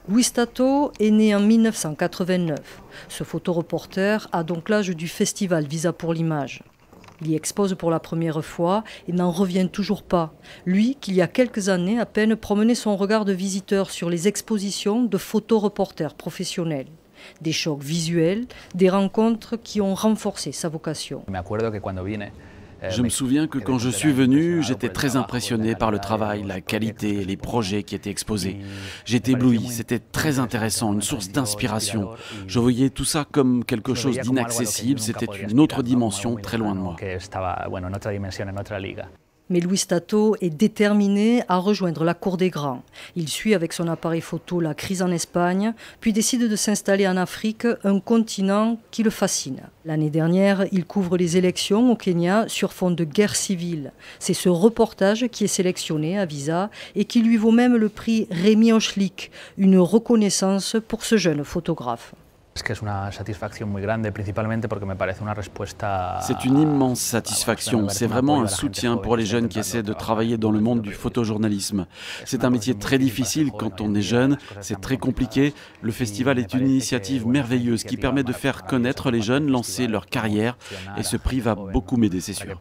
Louis Stato est né en 1989. Ce photoreporter a donc l'âge du festival Visa pour l'image. Il y expose pour la première fois et n'en revient toujours pas. Lui, qui il y a quelques années à peine promenait son regard de visiteur sur les expositions de photoreporters professionnels. Des chocs visuels, des rencontres qui ont renforcé sa vocation. Je me souviens que quand je suis venu, j'étais très impressionné par le travail, la qualité et les projets qui étaient exposés. J'étais ébloui, c'était très intéressant, une source d'inspiration. Je voyais tout ça comme quelque chose d'inaccessible, c'était une autre dimension très loin de moi. Mais Louis Stato est déterminé à rejoindre la cour des grands. Il suit avec son appareil photo la crise en Espagne, puis décide de s'installer en Afrique, un continent qui le fascine. L'année dernière, il couvre les élections au Kenya sur fond de guerre civile. C'est ce reportage qui est sélectionné à Visa et qui lui vaut même le prix Rémi Hochlik, une reconnaissance pour ce jeune photographe. C'est une immense satisfaction, c'est vraiment un soutien pour les jeunes qui essaient de travailler dans le monde du photojournalisme. C'est un métier très difficile quand on est jeune, c'est très compliqué. Le festival est une initiative merveilleuse qui permet de faire connaître les jeunes, lancer leur carrière et ce prix va beaucoup m'aider, c'est sûr.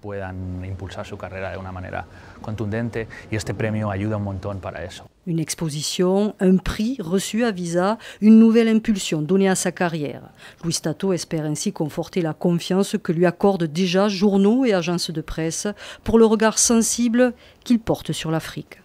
Une exposition, un prix reçu à Visa, une nouvelle impulsion donnée à sa carrière. Louis Stato espère ainsi conforter la confiance que lui accordent déjà journaux et agences de presse pour le regard sensible qu'il porte sur l'Afrique.